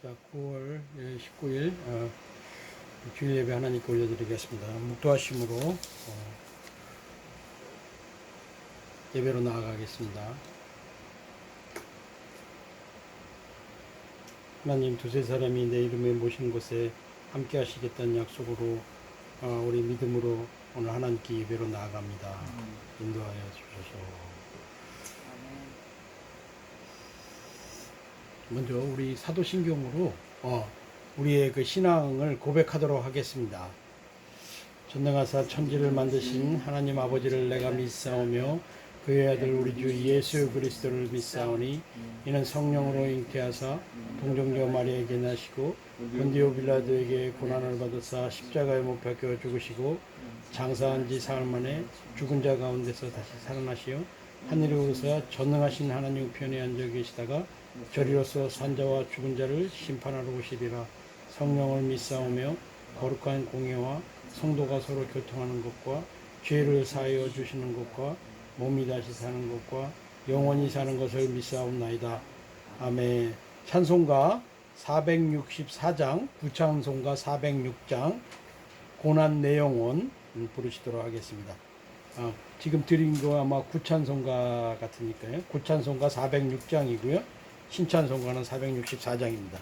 자, 9월 19일 주일 예배 하나님께 올려드리겠습니다. 묵도하심으로 예배로 나아가겠습니다. 하나님, 두세 사람이 내 이름에 모신 곳에 함께 하시겠다는 약속으로 우리 믿음으로 오늘 하나님께 예배로 나아갑니다. 인도하여 주셔서. 먼저 우리 사도신경으로 우리의 그 신앙을 고백하도록 하겠습니다. 전능하사 천지를 만드신 하나님 아버지를 내가 믿사오며 그의 아들 우리 주 예수 그리스도를 믿사오니 이는 성령으로 잉태하사 동정녀 마리아에게 나시고 본디오 빌라도에게 고난을 받으사 십자가에 못 박혀 죽으시고 장사한 지 사흘 만에 죽은 자 가운데서 다시 살아나시어 하늘에 오르사 전능하신 하나님 우편에 앉아 계시다가 저리로서 산자와 죽은 자를 심판하러 오시리라. 성령을 믿사오며 거룩한 공예와 성도가 서로 교통하는 것과 죄를 사하여 주시는 것과 몸이 다시 사는 것과 영원히 사는 것을 믿사옵나이다. 아멘. 찬송가 464장, 구찬송가 406장 고난 내 영혼 부르시도록 하겠습니다. 지금 드린 거 아마 구찬송가 같으니까요. 구찬송가 406장이고요. 신찬송가는 464장입니다.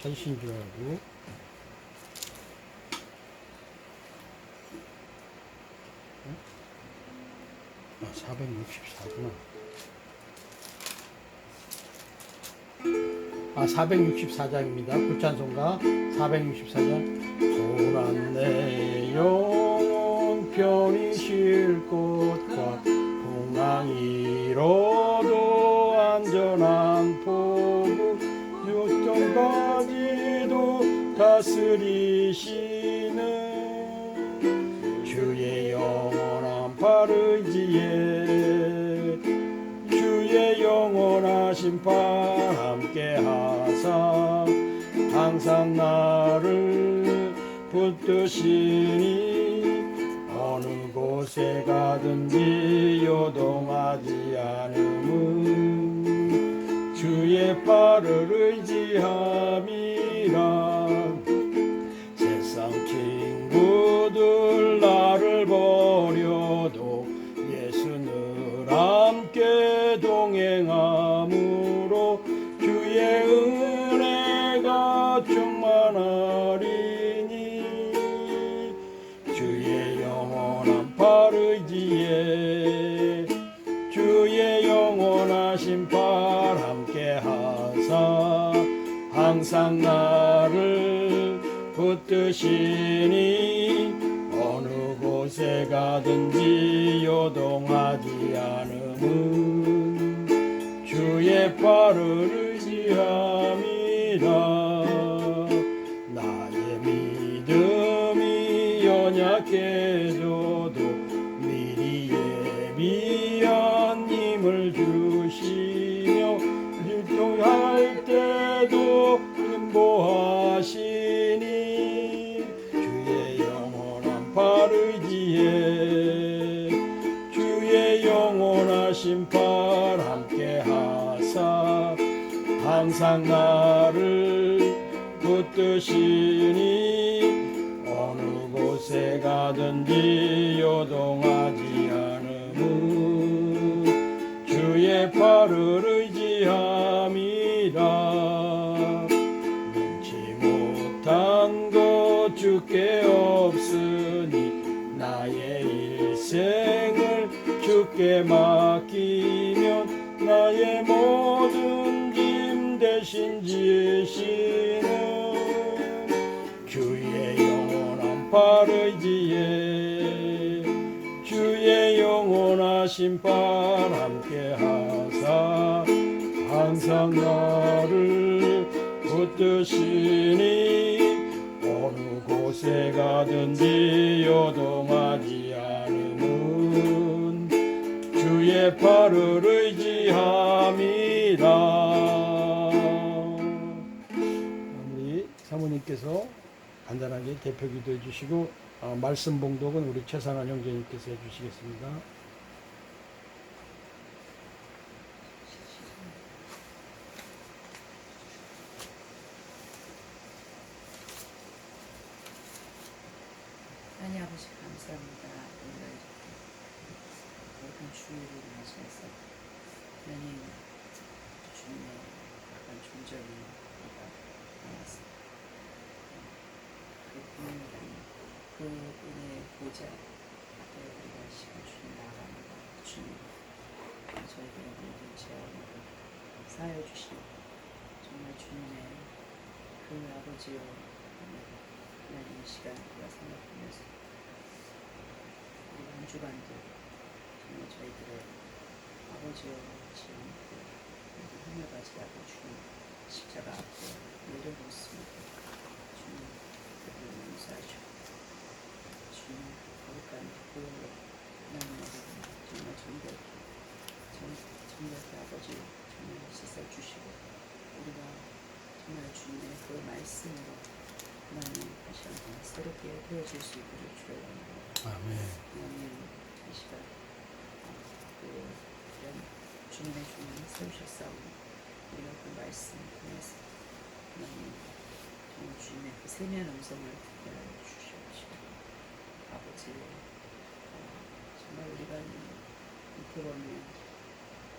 찾으신 줄 알고 464구나. 464장입니다. 구찬송가 464장. 고난 내 영혼 편히 쉴 곳과 풍랑이로도 안전한 포구 육정까지도 다스리시는 주의 영원한 팔 의지에 주의 영원하신 팔 함께 하사 항상 나를 붙드시니 어느 곳에 가든지 요동하지 않음은 주의 팔을 의지함이라. 세상 친구들 나를 버려도 예수 늘 함께 동행함으로 주의 은혜가 충만하리니 주의 영원한 팔 의지에 주의 영원하신 팔 함께 하사 항상 나를 붙드시니 어느 곳에 가든지 요동하지 않음은 주의 팔을 의지함이라. 나의 믿음이 연약해져도 미리 예비한 힘을 주시며 일통할 때도 인보하시니 주의 영원한 팔 의지에 주의 영원하신 팔 함께 하사 항상 나를 붙드시니 어느 곳에 가든지 요동하지 않음은 주의 팔을 의지함이라. 능치 못한 것 주께 없으니 나의 일생을 주께 맡기면 나의 모든 짐 대신 지시는 주의 영원한 팔 의지에 주의 영원하신 팔 함께 하사 항상 나를 붙드시니 어느 곳에 가든지 요동하지 않음은 주의 팔을 의지함이라. 우리 사모님께서 간단하게 대표 기도해 주시고 말씀 봉독은 우리 최상한 형제님께서 해 주시겠습니다. 감사합니다. 우리가 모든 주일을 맞이해서 하나님 주님의 약간 존재를 우리가 나왔습니다. 그 분이라니 그 은혜의 보좌 앞에 우리가 시간 주님 나아갑니다. 주님 저희들의 모든 죄악을 사하여 주시고 정말 주님의 그 아버지여 하나님 이 시간 우리가 생각하면서 우리 한 주간도 정말 저희들의 아버지여 지은 그 하늘가지라고 주님 십자가 앞에 내려놓습니다. 주님 그들을 용서하시고 주님 거룩한 그 하나님의 정말 정결케 아버지 정말 씻어주시고 우리가 정말 주님의 그 말씀으로 하나님 다시 한번 새롭게 되어질 수 있기를 주의 원합니다. 아멘. 하나님 이 시간 그 이런 주님의 종을 세우셨사오니 우리가 그 말씀 통해서 하나님 정말 주님의 그 세미한 음성을 듣게 하여 주시옵시고 아버지 정말 우리가 이태원에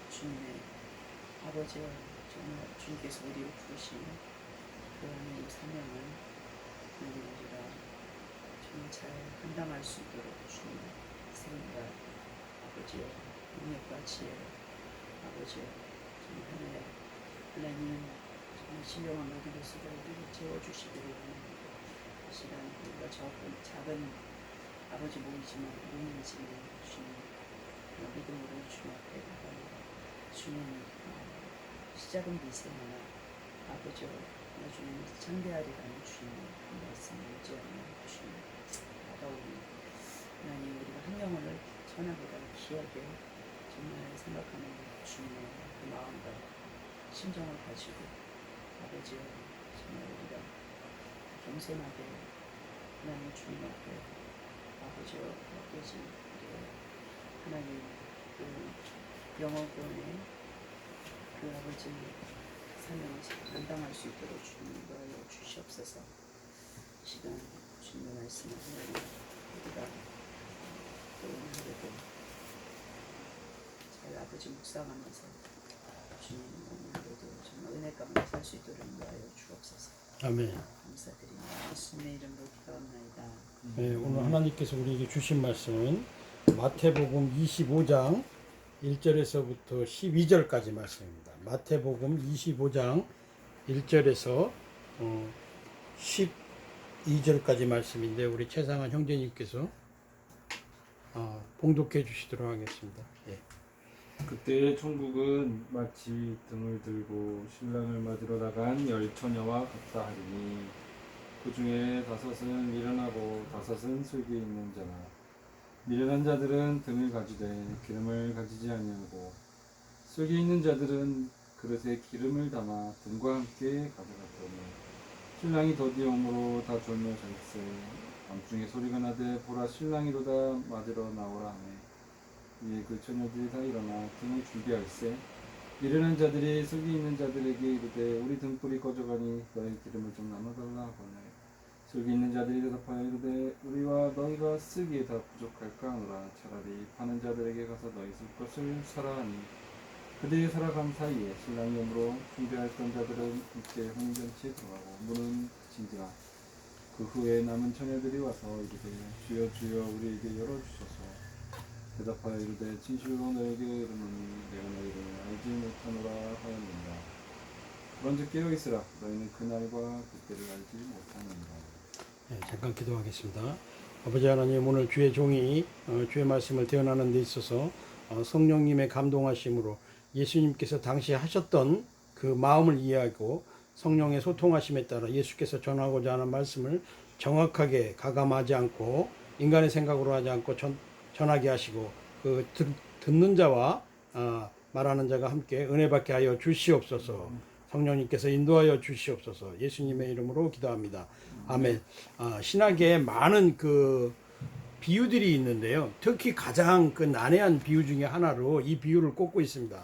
주님의 아버지와 정말 주님께서 우리를 부르신 그 하나님 사명을 하나님 우리가 정말 잘 감당할 수 있도록 주님의 세움과 아버지의 능력과 지혜를 아버지의 정말 하나님은 정말 신령한 모든 것으로 우리를 채워주시기를 원합니다. 이 시간 우리가 작은 아버지 모이지만 주님 믿음으로 주님 앞에 나갑니다. 주님 시작은 미세하나 아버지와 나중에 창대하리라는 주님의 말씀을 의지하며 주님 다가오니 하나님 우리가 한 영혼을 천하보다 귀하게 정말 생각하는 주님의 그 마음과 심정을 가지고 아버지와 정말 우리가 겸손하게 하나님 주님 앞에 아버지와 깨진 하나님 그 영어권의 그 아버지 사명을 감당할 수 있도록 주님 인도하여 주시옵소서. 시간 주님의 말씀을 하나님 우리가 또 오늘도 잘 아버지 묵상하면서 주님 오늘도 정말 은혜 가운데 살 수 있도록 인도하여 주옵소서. 아멘. 감사드립니다. 예수님의 이름으로 기도합나이다. 네, 오늘 하나님께서 우리에게 주신 말씀은 마태복음 25장 1절에서부터 12절까지 말씀입니다. 마태복음 25장 1절에서 12절까지 말씀인데 우리 최상한 형제님께서 봉독해 주시도록 하겠습니다. 예. 그때 천국은 마치 등을 들고 신랑을 맞으러 나간 열 처녀와 같다 하리니 그 중에 5은 미련하고 5은 슬기 있는 자라. 미련한 자들은 등을 가지되 기름을 가지지 아니하고 슬기 있는 자들은 그릇에 기름을 담아 등과 함께 가져갔더니 신랑이 더디옴으로 다 졸며 잘세. 밤중에 소리가 나되 보라 신랑이로다 맞으러 나오라 하매 이에 그 처녀들이 다 일어나 등을 준비할세. 미련한 자들이 슬기 있는 자들에게 이르되 우리 등불이 꺼져가니 너희 기름을 좀 나눠달라 하거늘 슬기 있는 자들이 대답하여 이르되 우리와 너희가 쓰기에 다 부족할까 하노라. 차라리 파는 자들에게 가서 너희 쓸 것을 사라 하니 그들이 살아간 사이에 신랑이 오므로 준비하였던 자들은 이제 혼인잔치에 들어가고 문은 닫힌지라. 그 후에 남은 처녀들이 와서 이르되 주여 주여 우리에게 열어주소서. 대답하여 이르되 진실로 너에게 이르노니 내가 너희를 알지 못하노라 하였느니라. 그런즉 깨어있으라. 너희는 그날과 그때를 알지 못하느니라. 네, 잠깐 기도하겠습니다. 아버지 하나님, 오늘 주의 종이 주의 말씀을 대언하는 데 있어서 성령님의 감동하심으로 예수님께서 당시 하셨던 그 마음을 이해하고 성령의 소통하심에 따라 예수께서 전하고자 하는 말씀을 정확하게 가감하지 않고 인간의 생각으로 하지 않고 전하게 하시고 그 듣는 자와 말하는 자가 함께 은혜 받게 하여 주시옵소서. 성령님께서 인도하여 주시옵소서. 예수님의 이름으로 기도합니다. 아멘. 신학에 많은 그 비유들이 있는데요. 특히 가장 그 난해한 비유 중에 하나로 이 비유를 꼽고 있습니다.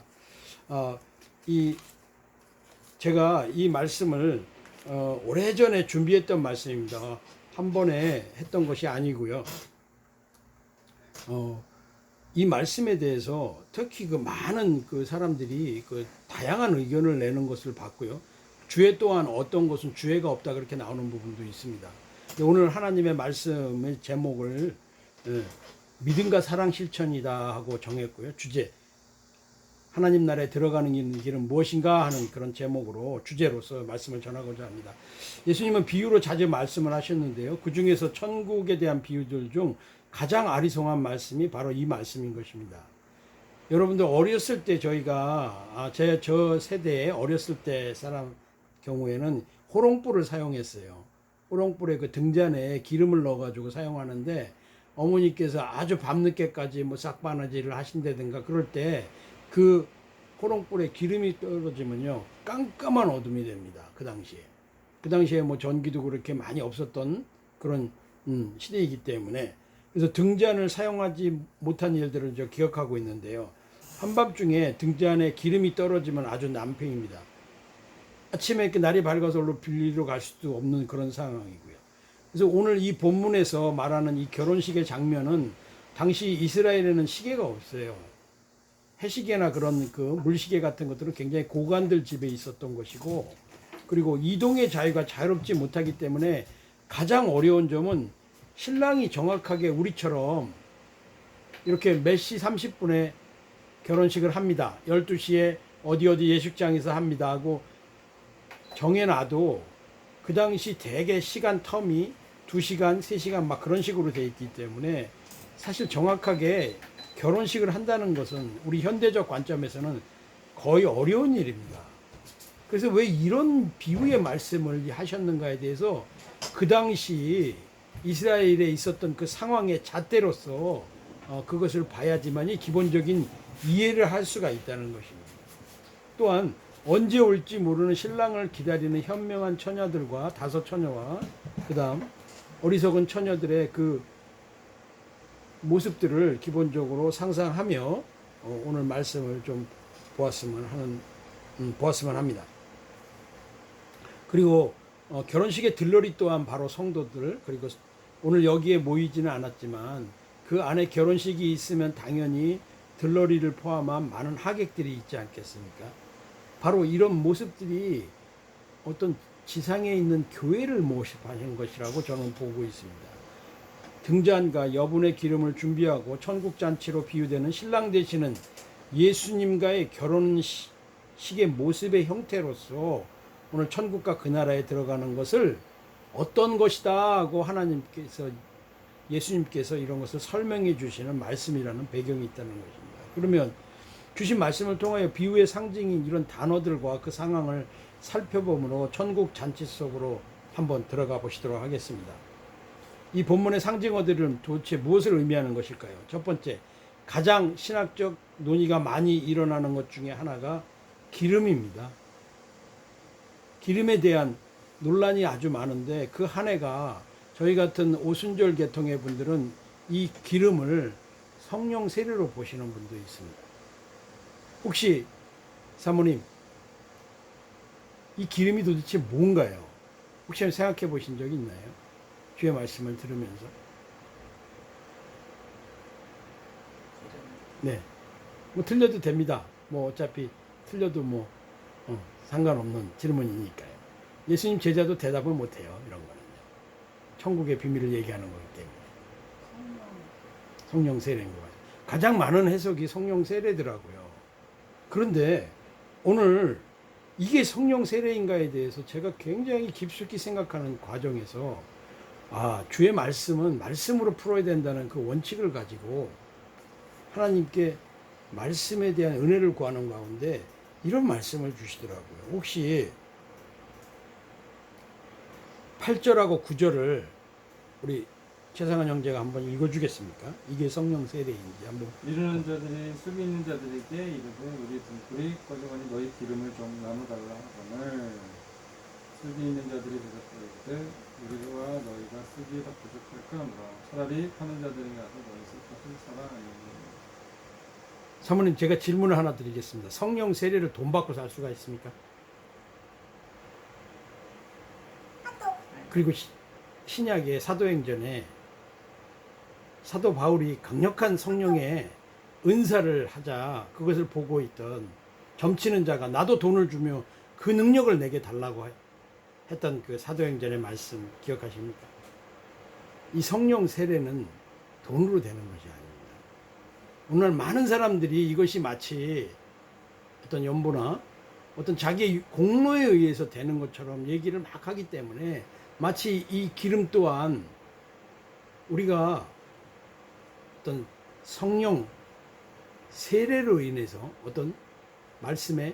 제가 이 말씀을 오래전에 준비했던 말씀입니다. 한 번에 했던 것이 아니고요. 이 말씀에 대해서 특히 그 많은 그 사람들이 그 다양한 의견을 내는 것을 봤고요. 주에 또한 어떤 것은 주애가 없다 그렇게 나오는 부분도 있습니다. 오늘 하나님의 말씀의 제목을 믿음과 사랑 실천이다 하고 정했고요. 주제 하나님 나라에 들어가는 길은 무엇인가 하는 그런 제목으로 주제로서 말씀을 전하고자 합니다. 예수님은 비유로 자주 말씀을 하셨는데요. 그 중에서 천국에 대한 비유들 중 가장 아리송한 말씀이 바로 이 말씀인 것입니다. 여러분들 어렸을 때 저희가 저 세대에 어렸을 때 사람 경우에는 호롱불을 사용했어요. 호롱불에 그 등잔에 기름을 넣어가지고 사용하는데 어머니께서 아주 밤늦게까지 뭐 싹바느질을 하신다든가 그럴 때 그 호롱불에 기름이 떨어지면요 깜깜한 어둠이 됩니다. 그 당시에 뭐 전기도 그렇게 많이 없었던 그런 시대이기 때문에 그래서 등잔을 사용하지 못한 일들을 저 기억하고 있는데요. 한밤중에 등잔에 기름이 떨어지면 아주 난팽입니다. 아침에 이렇게 날이 밝아서 얼른 빌리러 갈 수도 없는 그런 상황이고요. 그래서 오늘 이 본문에서 말하는 이 결혼식의 장면은 당시 이스라엘에는 시계가 없어요. 해시계나 그런 그 물시계 같은 것들은 굉장히 고관들 집에 있었던 것이고, 그리고 이동의 자유가 자유롭지 못하기 때문에 가장 어려운 점은 신랑이 정확하게 우리처럼 이렇게 몇 시 30분에 결혼식을 합니다. 12시에 어디 예식장에서 합니다 하고 정해놔도 그 당시 대개 시간 텀이 2시간, 3시간 막 그런 식으로 돼 있기 때문에 사실 정확하게 결혼식을 한다는 것은 우리 현대적 관점에서는 거의 어려운 일입니다. 그래서 왜 이런 비유의 말씀을 하셨는가에 대해서 그 당시 이스라엘에 있었던 그 상황의 잣대로서 그것을 봐야지만이 기본적인 이해를 할 수가 있다는 것입니다. 또한 언제 올지 모르는 신랑을 기다리는 현명한 처녀들과 다섯 처녀와 그 다음 어리석은 처녀들의 그 모습들을 기본적으로 상상하며 오늘 말씀을 좀 보았으면 합니다. 그리고 결혼식의 들러리 또한 바로 성도들, 그리고 오늘 여기에 모이지는 않았지만 그 안에 결혼식이 있으면 당연히 들러리를 포함한 많은 하객들이 있지 않겠습니까? 바로 이런 모습들이 어떤 지상에 있는 교회를 모집하는 것이라고 저는 보고 있습니다. 등잔과 여분의 기름을 준비하고 천국잔치로 비유되는 신랑 되시는 예수님과의 결혼식의 모습의 형태로서 오늘 천국과 그 나라에 들어가는 것을 어떤 것이다 하고 예수님께서 이런 것을 설명해 주시는 말씀이라는 배경이 있다는 것입니다. 그러면 주신 말씀을 통하여 비유의 상징인 이런 단어들과 그 상황을 살펴보므로 천국 잔치 속으로 한번 들어가 보시도록 하겠습니다. 이 본문의 상징어들은 도대체 무엇을 의미하는 것일까요? 첫 번째, 가장 신학적 논의가 많이 일어나는 것 중에 하나가 기름입니다. 기름에 대한 논란이 아주 많은데 그 한 해가 저희 같은 오순절 계통의 분들은 이 기름을 성령 세례로 보시는 분도 있습니다. 혹시 사모님, 이 기름이 도대체 뭔가요? 혹시 생각해 보신 적이 있나요? 주의 말씀을 들으면서. 네. 뭐 틀려도 됩니다. 뭐 어차피 틀려도 뭐 상관없는 질문이니까요. 예수님 제자도 대답을 못해요. 이런 거는요. 천국의 비밀을 얘기하는 거기 때문에. 성령 세례인 거 같아요. 가장 많은 해석이 성령 세례더라고요. 그런데 오늘 이게 성령 세례인가에 대해서 제가 굉장히 깊숙이 생각하는 과정에서 주의 말씀은 말씀으로 풀어야 된다는 그 원칙을 가지고 하나님께 말씀에 대한 은혜를 구하는 가운데 이런 말씀을 주시더라고요. 혹시 8절하고 9절을 우리 최상한 형제가 한번 읽어주겠습니까? 이게 성령 세례인지 한번. 이르는 자들이 쑥이 있는 자들에게 이르되 우리 등불이 꺼져가니 너희 기름을 좀 나눠달라 하거늘 쑥이 있는 자들이 대답하되 우리와 너희가 쑥이 더 부족할까 하노라. 차라리 파는 자들에게 가서 너희 쑥값을 사라 하니. 사모님, 제가 질문을 하나 드리겠습니다. 성령 세례를 돈 받고 살 수가 있습니까? 그리고 신약의 사도행전에 사도 바울이 강력한 성령의 은사를 하자 그것을 보고 있던 점치는 자가 나도 돈을 주며 그 능력을 내게 달라고 했던 그 사도행전의 말씀 기억하십니까? 이 성령 세례는 돈으로 되는 것이 아닙니다. 오늘 많은 사람들이 이것이 마치 어떤 연보나 어떤 자기의 공로에 의해서 되는 것처럼 얘기를 막 하기 때문에 마치 이 기름 또한 우리가 어떤 성령 세례로 인해서 어떤 말씀에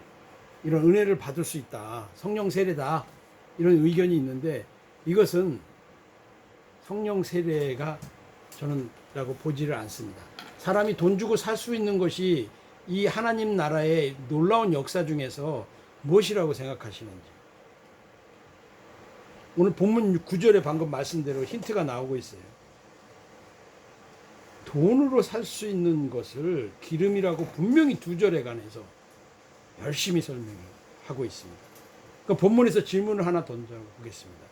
이런 은혜를 받을 수 있다. 성령 세례다. 이런 의견이 있는데 이것은 성령 세례가 저는 라고 보지를 않습니다. 사람이 돈 주고 살 수 있는 것이 이 하나님 나라의 놀라운 역사 중에서 무엇이라고 생각하시는지. 오늘 본문 9절에 방금 말씀대로 힌트가 나오고 있어요. 돈으로 살 수 있는 것을 기름이라고 분명히 2절에 관해서 열심히 설명하고 있습니다. 그 본문에서 질문을 하나 던져보겠습니다.